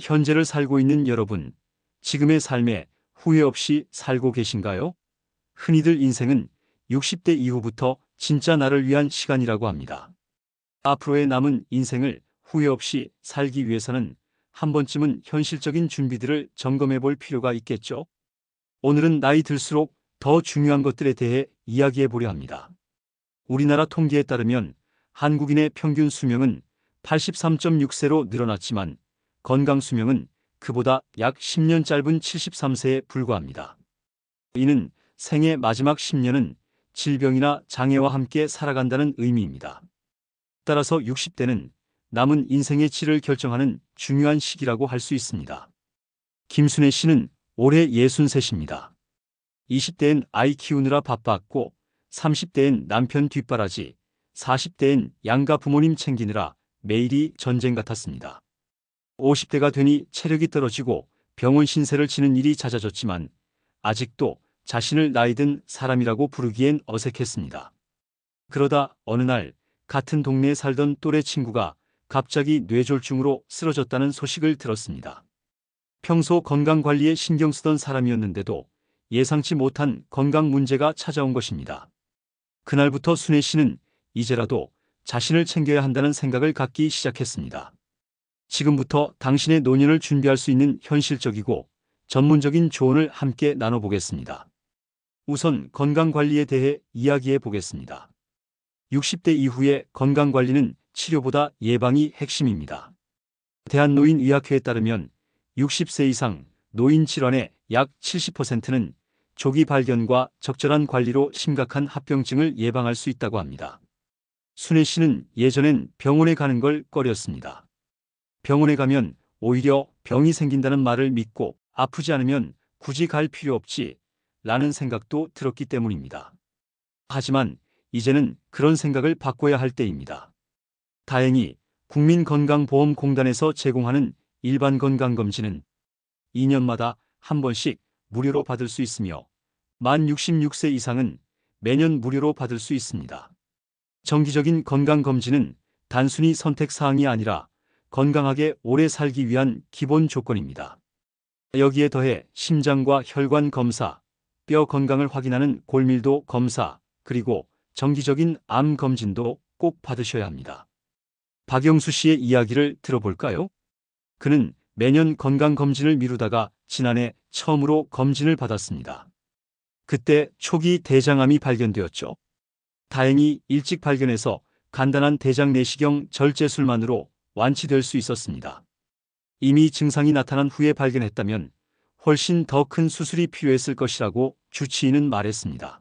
현재를 살고 있는 여러분, 지금의 삶에 후회 없이 살고 계신가요? 흔히들 인생은 60대 이후부터 진짜 나를 위한 시간이라고 합니다. 앞으로의 남은 인생을 후회 없이 살기 위해서는 한 번쯤은 현실적인 준비들을 점검해 볼 필요가 있겠죠? 오늘은 나이 들수록 더 중요한 것들에 대해 이야기해 보려 합니다. 우리나라 통계에 따르면 한국인의 평균 수명은 83.6세로 늘어났지만 건강 수명은 그보다 약 10년 짧은 73세에 불과합니다. 이는 생애 마지막 10년은 질병이나 장애와 함께 살아간다는 의미입니다. 따라서 60대는 남은 인생의 질을 결정하는 중요한 시기라고 할 수 있습니다. 김순애 씨는 올해 63입니다. 20대엔 아이 키우느라 바빴고 30대엔 남편 뒷바라지, 40대엔 양가 부모님 챙기느라 매일이 전쟁 같았습니다. 50대가 되니 체력이 떨어지고 병원 신세를 지는 일이 잦아졌지만 아직도 자신을 나이든 사람이라고 부르기엔 어색했습니다. 그러다 어느 날 같은 동네에 살던 또래 친구가 갑자기 뇌졸중으로 쓰러졌다는 소식을 들었습니다. 평소 건강관리에 신경 쓰던 사람이었는데도 예상치 못한 건강 문제가 찾아온 것입니다. 그날부터 순애 씨는 이제라도 자신을 챙겨야 한다는 생각을 갖기 시작했습니다. 지금부터 당신의 노년을 준비할 수 있는 현실적이고 전문적인 조언을 함께 나눠보겠습니다. 우선 건강관리에 대해 이야기해 보겠습니다. 60대 이후의 건강관리는 치료보다 예방이 핵심입니다. 대한노인의학회에 따르면 60세 이상 노인 질환의 약 70%는 조기 발견과 적절한 관리로 심각한 합병증을 예방할 수 있다고 합니다. 순애 씨는 예전엔 병원에 가는 걸 꺼렸습니다. 병원에 가면 오히려 병이 생긴다는 말을 믿고 아프지 않으면 굳이 갈 필요 없지 라는 생각도 들었기 때문입니다. 하지만 이제는 그런 생각을 바꿔야 할 때입니다. 다행히 국민건강보험공단에서 제공하는 일반 건강검진은 2년마다 한 번씩 무료로 받을 수 있으며 만 66세 이상은 매년 무료로 받을 수 있습니다. 정기적인 건강검진은 단순히 선택사항이 아니라 건강하게 오래 살기 위한 기본 조건입니다. 여기에 더해 심장과 혈관 검사, 뼈 건강을 확인하는 골밀도 검사, 그리고 정기적인 암 검진도 꼭 받으셔야 합니다. 박영수 씨의 이야기를 들어볼까요? 그는 매년 건강검진을 미루다가 지난해 처음으로 검진을 받았습니다. 그때 초기 대장암이 발견되었죠. 다행히 일찍 발견해서 간단한 대장 내시경 절제술만으로 완치될 수 있었습니다. 이미 증상이 나타난 후에 발견했다면 훨씬 더 큰 수술이 필요했을 것이라고 주치의는 말했습니다.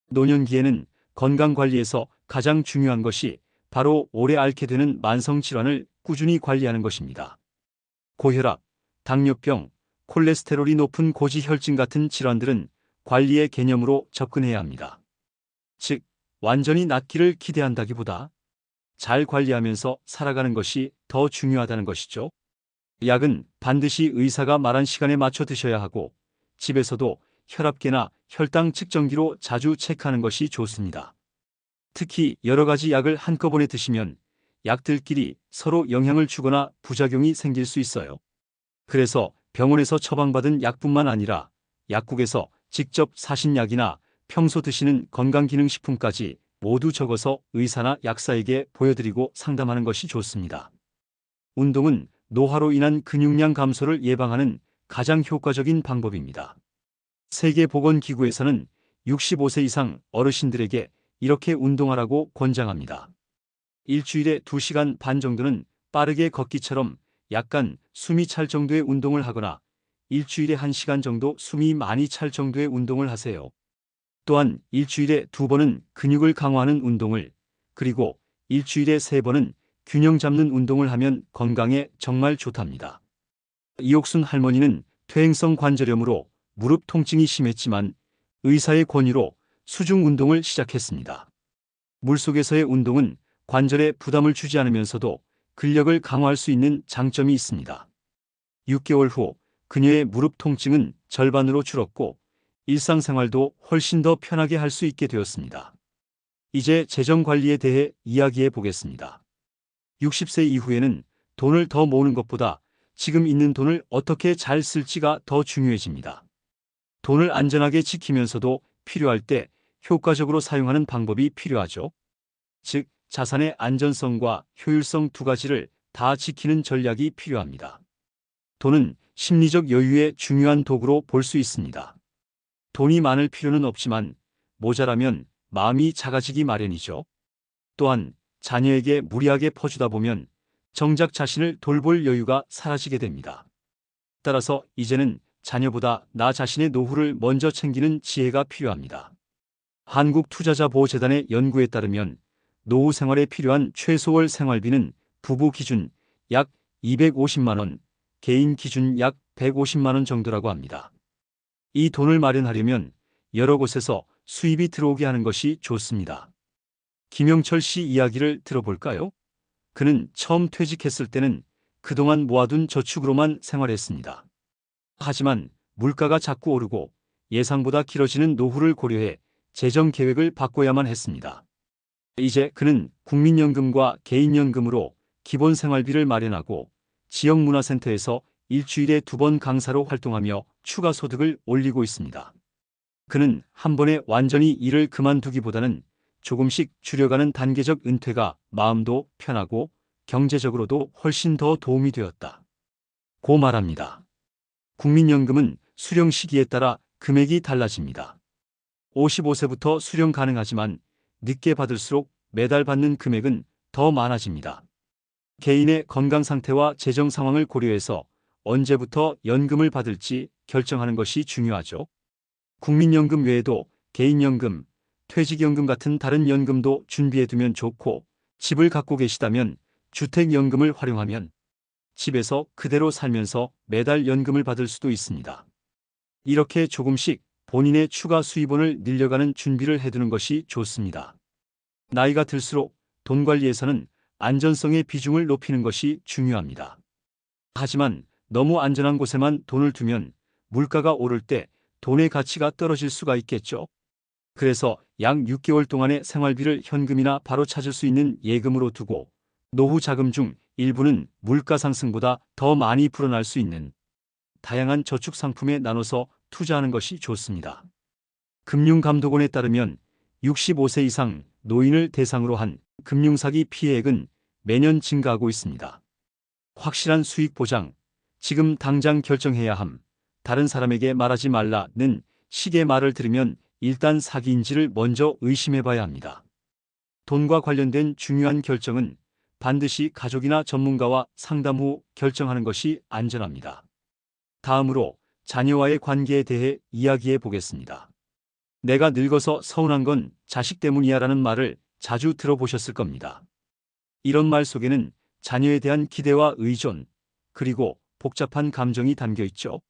노년기에는 건강관리에서 가장 중요한 것이 바로 오래 앓게 되는 만성질환을 꾸준히 관리하는 것입니다. 고혈압, 당뇨병, 콜레스테롤이 높은 고지혈증 같은 질환들은 관리의 개념으로 접근해야 합니다. 즉, 완전히 낫기를 기대한다기보다 잘 관리하면서 살아가는 것이 더 중요하다는 것이죠. 약은 반드시 의사가 말한 시간에 맞춰 드셔야 하고 집에서도 혈압계나 혈당 측정기로 자주 체크하는 것이 좋습니다. 특히 여러 가지 약을 한꺼번에 드시면 약들끼리 서로 영향을 주거나 부작용이 생길 수 있어요. 그래서 병원에서 처방받은 약뿐만 아니라 약국에서 직접 사신 약이나 평소 드시는 건강기능식품까지 모두 적어서 의사나 약사에게 보여드리고 상담하는 것이 좋습니다. 운동은 노화로 인한 근육량 감소를 예방하는 가장 효과적인 방법입니다. 세계보건기구에서는 65세 이상 어르신들에게 이렇게 운동하라고 권장합니다. 일주일에 2시간 반 정도는 빠르게 걷기처럼 약간 숨이 찰 정도의 운동을 하거나 일주일에 1시간 정도 숨이 많이 찰 정도의 운동을 하세요. 또한 일주일에 2번은 근육을 강화하는 운동을, 그리고 일주일에 3번은 균형 잡는 운동을 하면 건강에 정말 좋답니다. 이옥순 할머니는 퇴행성 관절염으로 무릎 통증이 심했지만 의사의 권유로 수중 운동을 시작했습니다. 물속에서의 운동은 관절에 부담을 주지 않으면서도 근력을 강화할 수 있는 장점이 있습니다. 6개월 후 그녀의 무릎 통증은 절반으로 줄었고 일상생활도 훨씬 더 편하게 할 수 있게 되었습니다. 이제 재정 관리에 대해 이야기해 보겠습니다. 60세 이후에는 돈을 더 모으는 것보다 지금 있는 돈을 어떻게 잘 쓸지가 더 중요해집니다. 돈을 안전하게 지키면서도 필요할 때 효과적으로 사용하는 방법이 필요하죠. 즉, 자산의 안전성과 효율성 두 가지를 다 지키는 전략이 필요합니다. 돈은 심리적 여유의 중요한 도구로 볼 수 있습니다. 돈이 많을 필요는 없지만 모자라면 마음이 작아지기 마련이죠. 또한 자녀에게 무리하게 퍼주다 보면 정작 자신을 돌볼 여유가 사라지게 됩니다. 따라서 이제는 자녀보다 나 자신의 노후를 먼저 챙기는 지혜가 필요합니다. 한국투자자보호재단의 연구에 따르면 노후 생활에 필요한 최소월 생활비는 부부 기준 약 250만 원, 개인 기준 약 150만 원 정도라고 합니다. 이 돈을 마련하려면 여러 곳에서 수입이 들어오게 하는 것이 좋습니다. 김영철 씨 이야기를 들어볼까요? 그는 처음 퇴직했을 때는 그동안 모아둔 저축으로만 생활했습니다. 하지만 물가가 자꾸 오르고 예상보다 길어지는 노후를 고려해 재정 계획을 바꿔야만 했습니다. 이제 그는 국민연금과 개인연금으로 기본 생활비를 마련하고 지역문화센터에서 일주일에 2번 강사로 활동하며 추가 소득을 올리고 있습니다. 그는 한 번에 완전히 일을 그만두기보다는 조금씩 줄여가는 단계적 은퇴가 마음도 편하고 경제적으로도 훨씬 더 도움이 되었다 고 말합니다. 국민연금은 수령 시기에 따라 금액이 달라집니다. 55세부터 수령 가능하지만 늦게 받을수록 매달 받는 금액은 더 많아집니다. 개인의 건강 상태와 재정 상황을 고려해서 언제부터 연금을 받을지 결정하는 것이 중요하죠. 국민연금 외에도 개인연금, 퇴직연금 같은 다른 연금도 준비해두면 좋고, 집을 갖고 계시다면 주택연금을 활용하면 집에서 그대로 살면서 매달 연금을 받을 수도 있습니다. 이렇게 조금씩 본인의 추가 수입원을 늘려가는 준비를 해두는 것이 좋습니다. 나이가 들수록 돈 관리에서는 안전성의 비중을 높이는 것이 중요합니다. 하지만 너무 안전한 곳에만 돈을 두면 물가가 오를 때 돈의 가치가 떨어질 수가 있겠죠. 그래서 약 6개월 동안의 생활비를 현금이나 바로 찾을 수 있는 예금으로 두고 노후 자금 중 일부는 물가 상승보다 더 많이 불어날 수 있는 다양한 저축 상품에 나눠서 투자하는 것이 좋습니다. 금융감독원에 따르면 65세 이상 노인을 대상으로 한 금융사기 피해액은 매년 증가하고 있습니다. 확실한 수익 보장, 지금 당장 결정해야 함, 다른 사람에게 말하지 말라는 식의 말을 들으면 일단 사기인지를 먼저 의심해봐야 합니다. 돈과 관련된 중요한 결정은 반드시 가족이나 전문가와 상담 후 결정하는 것이 안전합니다. 다음으로 자녀와의 관계에 대해 이야기해 보겠습니다. 내가 늙어서 서운한 건 자식 때문이야 라는 말을 자주 들어보셨을 겁니다. 이런 말 속에는 자녀에 대한 기대와 의존, 그리고 복잡한 감정이 담겨 있죠.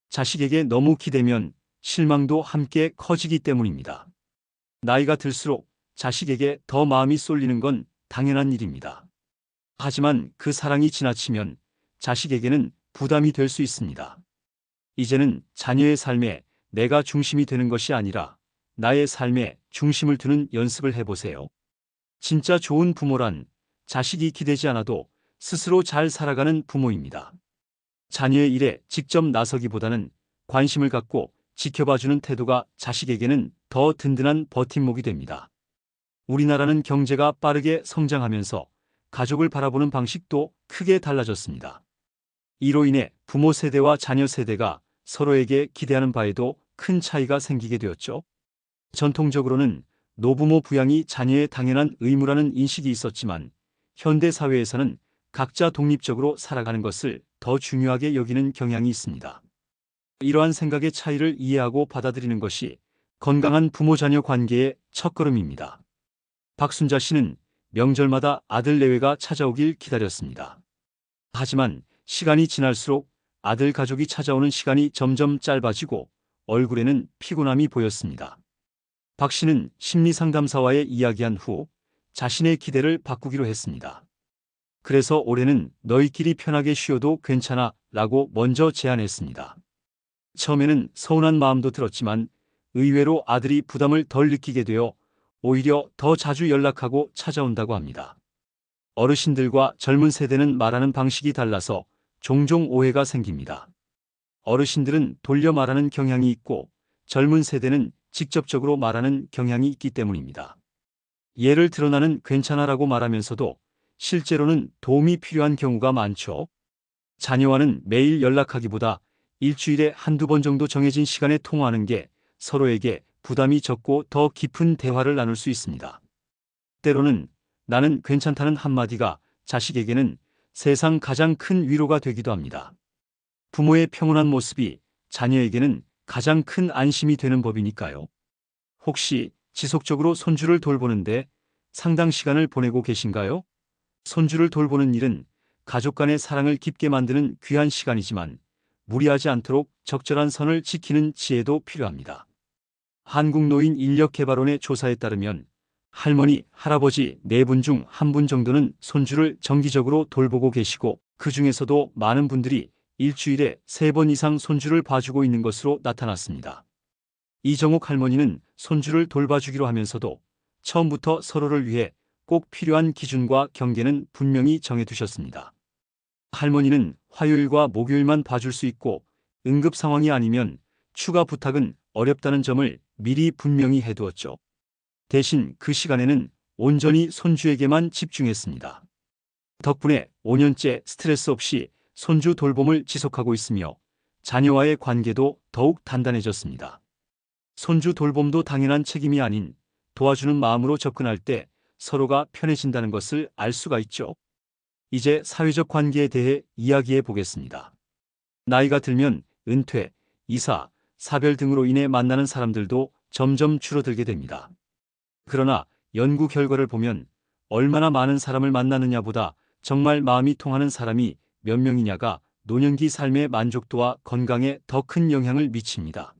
자식에게 너무 기대면 실망도 함께 커지기 때문입니다. 나이가 들수록 자식에게 더 마음이 쏠리는 건 당연한 일입니다. 하지만 그 사랑이 지나치면 자식에게는 부담이 될 수 있습니다. 이제는 자녀의 삶에 내가 중심이 되는 것이 아니라 나의 삶에 중심을 두는 연습을 해보세요. 진짜 좋은 부모란 자식이 기대지 않아도 스스로 잘 살아가는 부모입니다. 자녀의 일에 직접 나서기보다는 관심을 갖고 지켜봐주는 태도가 자식에게는 더 든든한 버팀목이 됩니다. 우리나라는 경제가 빠르게 성장하면서 가족을 바라보는 방식도 크게 달라졌습니다. 이로 인해 부모 세대와 자녀 세대가 서로에게 기대하는 바에도 큰 차이가 생기게 되었죠. 전통적으로는 노부모 부양이 자녀의 당연한 의무라는 인식이 있었지만 현대 사회에서는 각자 독립적으로 살아가는 것을 더 중요하게 여기는 경향이 있습니다. 이러한 생각의 차이를 이해하고 받아들이는 것이 건강한 부모-자녀 관계의 첫걸음입니다. 박순자 씨는 명절마다 아들 내외가 찾아오길 기다렸습니다. 하지만 시간이 지날수록 아들 가족이 찾아오는 시간이 점점 짧아지고 얼굴에는 피곤함이 보였습니다. 박 씨는 심리상담사와의 이야기한 후 자신의 기대를 바꾸기로 했습니다. 그래서 올해는 너희끼리 편하게 쉬어도 괜찮아 라고 먼저 제안했습니다. 처음에는 서운한 마음도 들었지만 의외로 아들이 부담을 덜 느끼게 되어 오히려 더 자주 연락하고 찾아온다고 합니다. 어르신들과 젊은 세대는 말하는 방식이 달라서 종종 오해가 생깁니다. 어르신들은 돌려 말하는 경향이 있고 젊은 세대는 직접적으로 말하는 경향이 있기 때문입니다. 예를 들어 나는 괜찮아라고 말하면서도 실제로는 도움이 필요한 경우가 많죠. 자녀와는 매일 연락하기보다 일주일에 한두 번 정도 정해진 시간에 통화하는 게 서로에게 부담이 적고 더 깊은 대화를 나눌 수 있습니다. 때로는 나는 괜찮다는 한마디가 자식에게는 세상 가장 큰 위로가 되기도 합니다. 부모의 평온한 모습이 자녀에게는 가장 큰 안심이 되는 법이니까요. 혹시 지속적으로 손주를 돌보는데 상당 시간을 보내고 계신가요? 손주를 돌보는 일은 가족 간의 사랑을 깊게 만드는 귀한 시간이지만 무리하지 않도록 적절한 선을 지키는 지혜도 필요합니다. 한국노인인력개발원의 조사에 따르면 할머니, 할아버지 4분 중 1분 정도는 손주를 정기적으로 돌보고 계시고 그 중에서도 많은 분들이 일주일에 3번 이상 손주를 봐주고 있는 것으로 나타났습니다. 이정옥 할머니는 손주를 돌봐주기로 하면서도 처음부터 서로를 위해 꼭 필요한 기준과 경계는 분명히 정해두셨습니다. 할머니는 화요일과 목요일만 봐줄 수 있고 응급 상황이 아니면 추가 부탁은 어렵다는 점을 미리 분명히 해두었죠. 대신 그 시간에는 온전히 손주에게만 집중했습니다. 덕분에 5년째 스트레스 없이 손주 돌봄을 지속하고 있으며 자녀와의 관계도 더욱 단단해졌습니다. 손주 돌봄도 당연한 책임이 아닌 도와주는 마음으로 접근할 때 서로가 편해진다는 것을 알 수가 있죠. 이제 사회적 관계에 대해 이야기해 보겠습니다. 나이가 들면 은퇴, 이사, 사별 등으로 인해 만나는 사람들도 점점 줄어들게 됩니다. 그러나 연구 결과를 보면 얼마나 많은 사람을 만나느냐보다 정말 마음이 통하는 사람이 몇 명이냐가 노년기 삶의 만족도와 건강에 더 큰 영향을 미칩니다.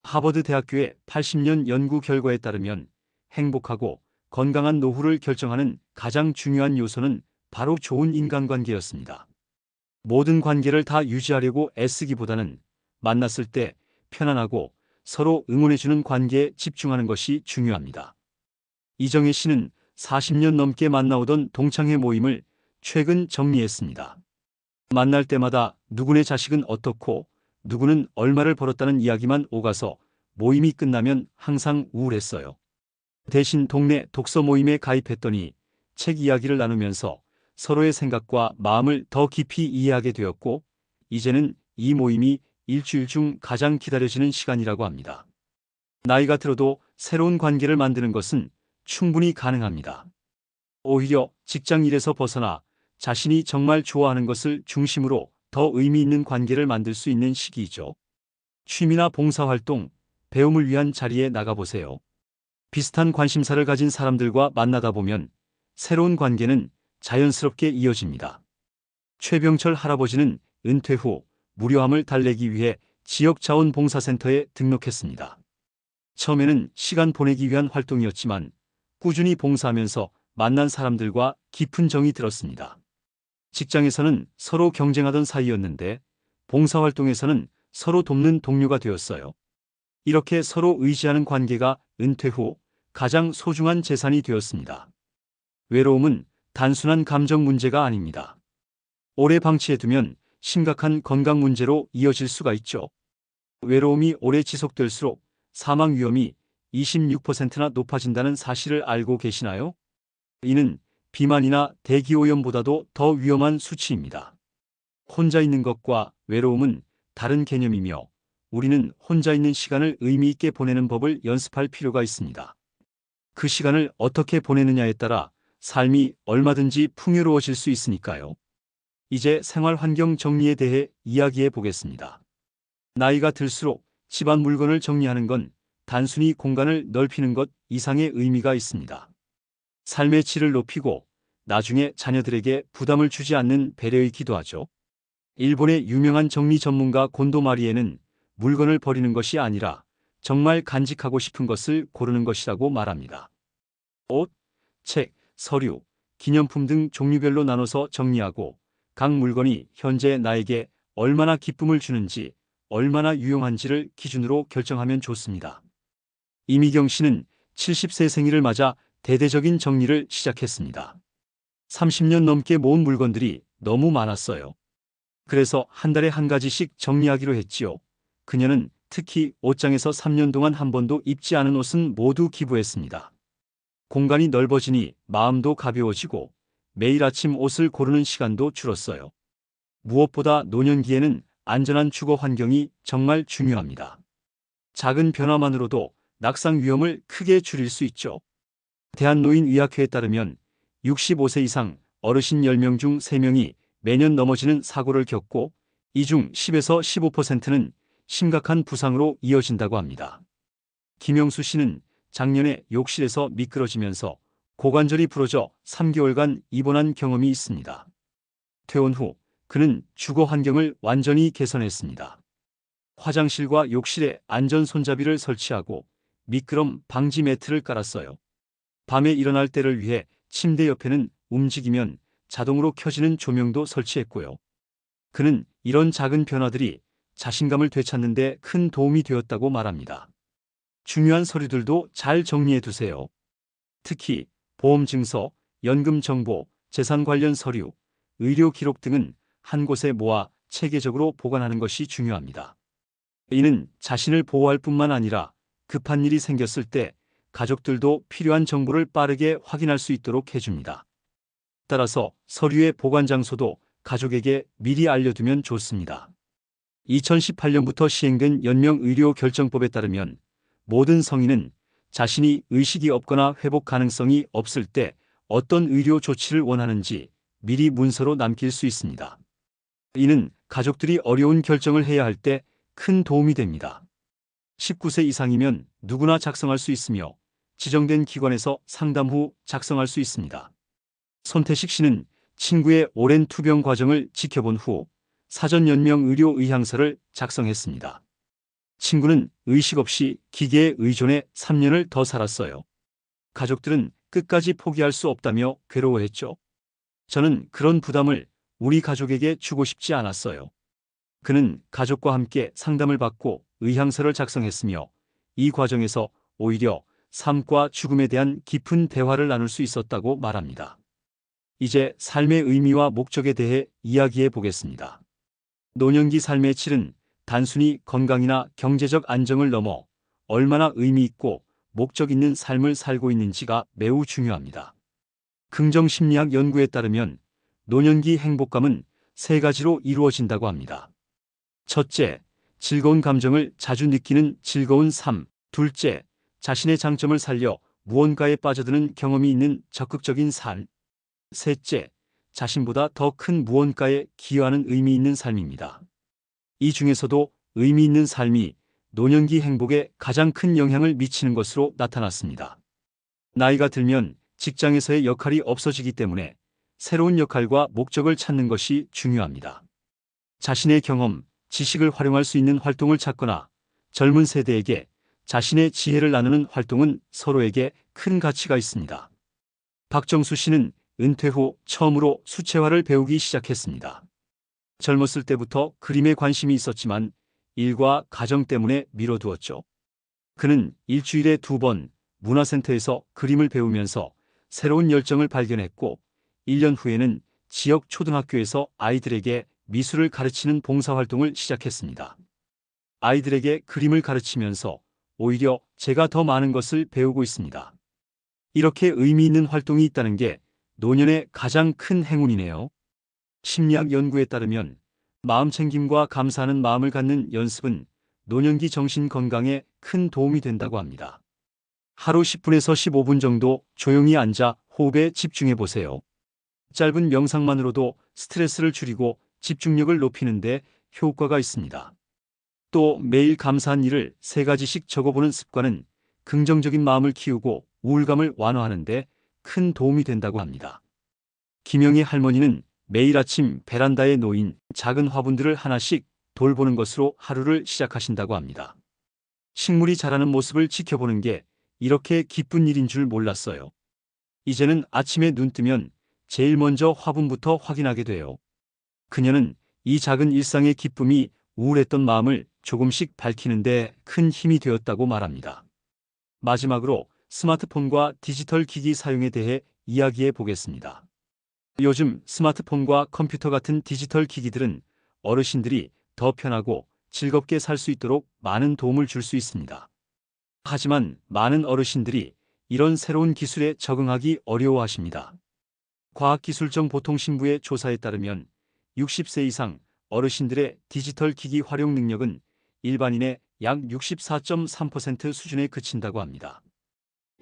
하버드 대학교의 80년 연구 결과에 따르면 행복하고 건강한 노후를 결정하는 가장 중요한 요소는 바로 좋은 인간관계였습니다. 모든 관계를 다 유지하려고 애쓰기보다는 만났을 때 편안하고 서로 응원해주는 관계에 집중하는 것이 중요합니다. 이정혜 씨는 40년 넘게 만나오던 동창회 모임을 최근 정리했습니다. 만날 때마다 누구네 자식은 어떻고 누구는 얼마를 벌었다는 이야기만 오가서 모임이 끝나면 항상 우울했어요. 대신 동네 독서 모임에 가입했더니 책 이야기를 나누면서 서로의 생각과 마음을 더 깊이 이해하게 되었고 이제는 이 모임이 일주일 중 가장 기다려지는 시간이라고 합니다. 나이가 들어도 새로운 관계를 만드는 것은 충분히 가능합니다. 오히려 직장 일에서 벗어나 자신이 정말 좋아하는 것을 중심으로 더 의미 있는 관계를 만들 수 있는 시기이죠. 취미나 봉사활동, 배움을 위한 자리에 나가보세요. 비슷한 관심사를 가진 사람들과 만나다 보면 새로운 관계는 자연스럽게 이어집니다. 최병철 할아버지는 은퇴 후 무료함을 달래기 위해 지역자원봉사센터에 등록했습니다. 처음에는 시간 보내기 위한 활동이었지만 꾸준히 봉사하면서 만난 사람들과 깊은 정이 들었습니다. 직장에서는 서로 경쟁하던 사이였는데 봉사활동에서는 서로 돕는 동료가 되었어요. 이렇게 서로 의지하는 관계가 은퇴 후 가장 소중한 재산이 되었습니다. 외로움은 단순한 감정 문제가 아닙니다. 오래 방치해두면 심각한 건강 문제로 이어질 수가 있죠. 외로움이 오래 지속될수록 사망 위험이 26%나 높아진다는 사실을 알고 계시나요? 이는 비만이나 대기오염보다도 더 위험한 수치입니다. 혼자 있는 것과 외로움은 다른 개념이며 우리는 혼자 있는 시간을 의미 있게 보내는 법을 연습할 필요가 있습니다. 그 시간을 어떻게 보내느냐에 따라 삶이 얼마든지 풍요로워질 수 있으니까요. 이제 생활 환경 정리에 대해 이야기해 보겠습니다. 나이가 들수록 집안 물건을 정리하는 건 단순히 공간을 넓히는 것 이상의 의미가 있습니다. 삶의 질을 높이고 나중에 자녀들에게 부담을 주지 않는 배려이기도 하죠. 일본의 유명한 정리 전문가 곤도 마리에는 물건을 버리는 것이 아니라 정말 간직하고 싶은 것을 고르는 것이라고 말합니다. 옷, 책, 서류, 기념품 등 종류별로 나눠서 정리하고 각 물건이 현재 나에게 얼마나 기쁨을 주는지, 얼마나 유용한지를 기준으로 결정하면 좋습니다. 이미경 씨는 70세 생일을 맞아 대대적인 정리를 시작했습니다. 30년 넘게 모은 물건들이 너무 많았어요. 그래서 한 달에 한 가지씩 정리하기로 했지요. 그녀는 특히 옷장에서 3년 동안 한 번도 입지 않은 옷은 모두 기부했습니다. 공간이 넓어지니 마음도 가벼워지고 매일 아침 옷을 고르는 시간도 줄었어요. 무엇보다 노년기에는 안전한 주거 환경이 정말 중요합니다. 작은 변화만으로도 낙상 위험을 크게 줄일 수 있죠. 대한노인의학회에 따르면 65세 이상 어르신 10명 중 3명이 매년 넘어지는 사고를 겪고 이 중 10에서 15%는 심각한 부상으로 이어진다고 합니다. 김영수 씨는 작년에 욕실에서 미끄러지면서 고관절이 부러져 3개월간 입원한 경험이 있습니다. 퇴원 후 그는 주거 환경을 완전히 개선했습니다. 화장실과 욕실에 안전 손잡이를 설치하고 미끄럼 방지 매트를 깔았어요. 밤에 일어날 때를 위해 침대 옆에는 움직이면 자동으로 켜지는 조명도 설치했고요. 그는 이런 작은 변화들이 자신감을 되찾는 데 큰 도움이 되었다고 말합니다. 중요한 서류들도 잘 정리해 두세요. 특히 보험증서, 연금 정보, 재산 관련 서류, 의료 기록 등은 한 곳에 모아 체계적으로 보관하는 것이 중요합니다. 이는 자신을 보호할 뿐만 아니라 급한 일이 생겼을 때 가족들도 필요한 정보를 빠르게 확인할 수 있도록 해줍니다. 따라서 서류의 보관 장소도 가족에게 미리 알려두면 좋습니다. 2018년부터 시행된 연명의료결정법에 따르면 모든 성인은 자신이 의식이 없거나 회복 가능성이 없을 때 어떤 의료 조치를 원하는지 미리 문서로 남길 수 있습니다. 이는 가족들이 어려운 결정을 해야 할 때 큰 도움이 됩니다. 19세 이상이면 누구나 작성할 수 있으며 지정된 기관에서 상담 후 작성할 수 있습니다. 손태식 씨는 친구의 오랜 투병 과정을 지켜본 후 사전 연명 의료 의향서를 작성했습니다. 친구는 의식 없이 기계에 의존해 3년을 더 살았어요. 가족들은 끝까지 포기할 수 없다며 괴로워했죠. 저는 그런 부담을 우리 가족에게 주고 싶지 않았어요. 그는 가족과 함께 상담을 받고 의향서를 작성했으며 이 과정에서 오히려 삶과 죽음에 대한 깊은 대화를 나눌 수 있었다고 말합니다. 이제 삶의 의미와 목적에 대해 이야기해 보겠습니다. 노년기 삶의 질은 단순히 건강이나 경제적 안정을 넘어 얼마나 의미 있고 목적 있는 삶을 살고 있는지가 매우 중요합니다. 긍정심리학 연구에 따르면 노년기 행복감은 3가지로 이루어진다고 합니다. 첫째, 즐거운 감정을 자주 느끼는 즐거운 삶. 둘째, 자신의 장점을 살려 무언가에 빠져드는 경험이 있는 적극적인 삶. 셋째, 자신보다 더 큰 무언가에 기여하는 의미 있는 삶입니다. 이 중에서도 의미 있는 삶이 노년기 행복에 가장 큰 영향을 미치는 것으로 나타났습니다. 나이가 들면 직장에서의 역할이 없어지기 때문에 새로운 역할과 목적을 찾는 것이 중요합니다. 자신의 경험, 지식을 활용할 수 있는 활동을 찾거나 젊은 세대에게 자신의 지혜를 나누는 활동은 서로에게 큰 가치가 있습니다. 박정수 씨는 은퇴 후 처음으로 수채화를 배우기 시작했습니다. 젊었을 때부터 그림에 관심이 있었지만 일과 가정 때문에 미뤄두었죠. 그는 일주일에 2번 문화센터에서 그림을 배우면서 새로운 열정을 발견했고 1년 후에는 지역 초등학교에서 아이들에게 미술을 가르치는 봉사활동을 시작했습니다. 아이들에게 그림을 가르치면서 오히려 제가 더 많은 것을 배우고 있습니다. 이렇게 의미 있는 활동이 있다는 게 노년의 가장 큰 행운이네요. 심리학 연구에 따르면 마음 챙김과 감사하는 마음을 갖는 연습은 노년기 정신 건강에 큰 도움이 된다고 합니다. 하루 10분에서 15분 정도 조용히 앉아 호흡에 집중해 보세요. 짧은 명상만으로도 스트레스를 줄이고 집중력을 높이는 데 효과가 있습니다. 또 매일 감사한 일을 3가지씩 적어보는 습관은 긍정적인 마음을 키우고 우울감을 완화하는 데 큰 도움이 된다고 합니다. 김영희 할머니는 매일 아침 베란다에 놓인 작은 화분들을 하나씩 돌보는 것으로 하루를 시작하신다고 합니다. 식물이 자라는 모습을 지켜보는 게 이렇게 기쁜 일인 줄 몰랐어요. 이제는 아침에 눈 뜨면 제일 먼저 화분부터 확인하게 돼요. 그녀는 이 작은 일상의 기쁨이 우울했던 마음을 조금씩 밝히는데 큰 힘이 되었다고 말합니다. 마지막으로 스마트폰과 디지털 기기 사용에 대해 이야기해 보겠습니다. 요즘 스마트폰과 컴퓨터 같은 디지털 기기들은 어르신들이 더 편하고 즐겁게 살 수 있도록 많은 도움을 줄 수 있습니다. 하지만 많은 어르신들이 이런 새로운 기술에 적응하기 어려워하십니다. 과학기술정보통신부의 조사에 따르면 60세 이상 어르신들의 디지털 기기 활용 능력은 일반인의 약 64.3% 수준에 그친다고 합니다.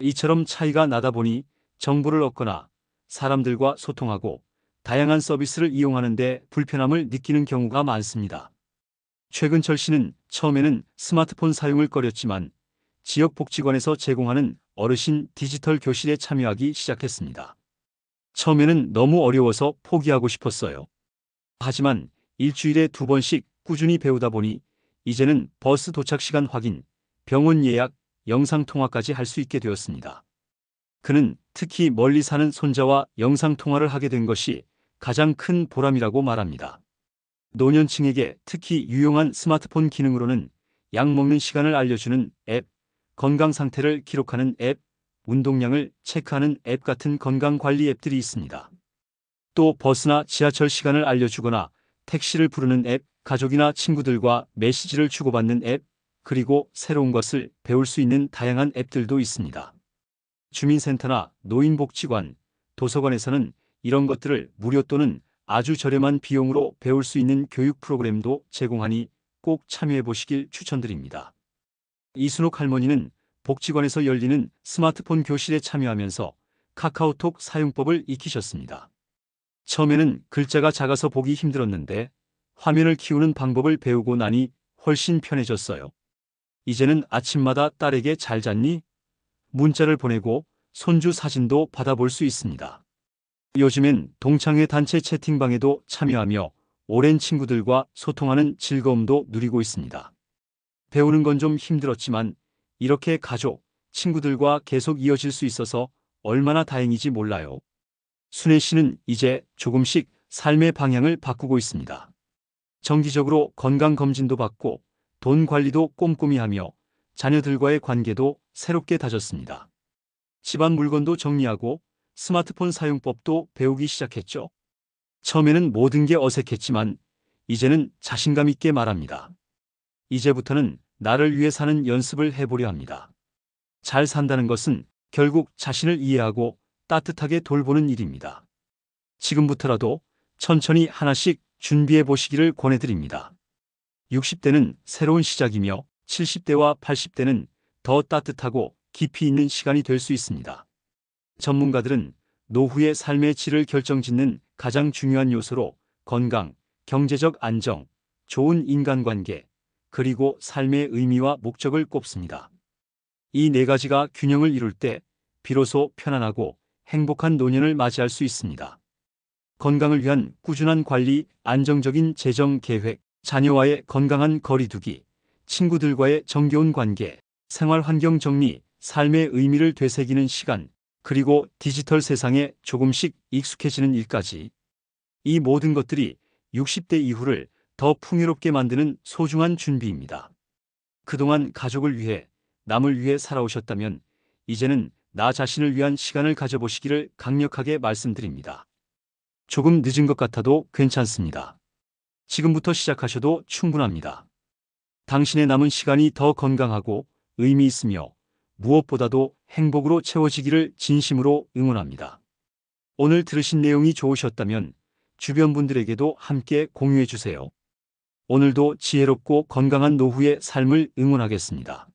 이처럼 차이가 나다 보니 정보를 얻거나 사람들과 소통하고 다양한 서비스를 이용하는 데 불편함을 느끼는 경우가 많습니다. 최근철 씨는 처음에는 스마트폰 사용을 꺼렸지만 지역복지관에서 제공하는 어르신 디지털 교실에 참여하기 시작했습니다. 처음에는 너무 어려워서 포기하고 싶었어요. 하지만 일주일에 2번씩 꾸준히 배우다 보니 이제는 버스 도착 시간 확인, 병원 예약, 영상통화까지 할 수 있게 되었습니다. 그는 특히 멀리 사는 손자와 영상통화를 하게 된 것이 가장 큰 보람이라고 말합니다. 노년층에게 특히 유용한 스마트폰 기능으로는 약 먹는 시간을 알려주는 앱, 건강 상태를 기록하는 앱, 운동량을 체크하는 앱 같은 건강관리 앱들이 있습니다. 또 버스나 지하철 시간을 알려주거나 택시를 부르는 앱, 가족이나 친구들과 메시지를 주고받는 앱, 그리고 새로운 것을 배울 수 있는 다양한 앱들도 있습니다. 주민센터나 노인복지관, 도서관에서는 이런 것들을 무료 또는 아주 저렴한 비용으로 배울 수 있는 교육 프로그램도 제공하니 꼭 참여해 보시길 추천드립니다. 이순옥 할머니는 복지관에서 열리는 스마트폰 교실에 참여하면서 카카오톡 사용법을 익히셨습니다. 처음에는 글자가 작아서 보기 힘들었는데 화면을 키우는 방법을 배우고 나니 훨씬 편해졌어요. 이제는 아침마다 딸에게 잘 잤니? 문자를 보내고 손주 사진도 받아볼 수 있습니다. 요즘엔 동창회 단체 채팅방에도 참여하며 오랜 친구들과 소통하는 즐거움도 누리고 있습니다. 배우는 건 좀 힘들었지만 이렇게 가족, 친구들과 계속 이어질 수 있어서 얼마나 다행인지 몰라요. 순애 씨는 이제 조금씩 삶의 방향을 바꾸고 있습니다. 정기적으로 건강검진도 받고 돈 관리도 꼼꼼히 하며 자녀들과의 관계도 새롭게 다졌습니다. 집안 물건도 정리하고 스마트폰 사용법도 배우기 시작했죠. 처음에는 모든 게 어색했지만 이제는 자신감 있게 말합니다. 이제부터는 나를 위해 사는 연습을 해보려 합니다. 잘 산다는 것은 결국 자신을 이해하고 따뜻하게 돌보는 일입니다. 지금부터라도 천천히 하나씩 준비해 보시기를 권해드립니다. 60대는 새로운 시작이며 70대와 80대는 더 따뜻하고 깊이 있는 시간이 될 수 있습니다. 전문가들은 노후의 삶의 질을 결정짓는 가장 중요한 요소로 건강, 경제적 안정, 좋은 인간관계, 그리고 삶의 의미와 목적을 꼽습니다. 이 4가지가 균형을 이룰 때 비로소 편안하고 행복한 노년을 맞이할 수 있습니다. 건강을 위한 꾸준한 관리, 안정적인 재정 계획, 자녀와의 건강한 거리두기, 친구들과의 정겨운 관계, 생활 환경 정리, 삶의 의미를 되새기는 시간, 그리고 디지털 세상에 조금씩 익숙해지는 일까지. 이 모든 것들이 60대 이후를 더 풍요롭게 만드는 소중한 준비입니다. 그동안 가족을 위해, 남을 위해 살아오셨다면 이제는 나 자신을 위한 시간을 가져보시기를 강력하게 말씀드립니다. 조금 늦은 것 같아도 괜찮습니다. 지금부터 시작하셔도 충분합니다. 당신의 남은 시간이 더 건강하고 의미 있으며 무엇보다도 행복으로 채워지기를 진심으로 응원합니다. 오늘 들으신 내용이 좋으셨다면 주변 분들에게도 함께 공유해 주세요. 오늘도 지혜롭고 건강한 노후의 삶을 응원하겠습니다.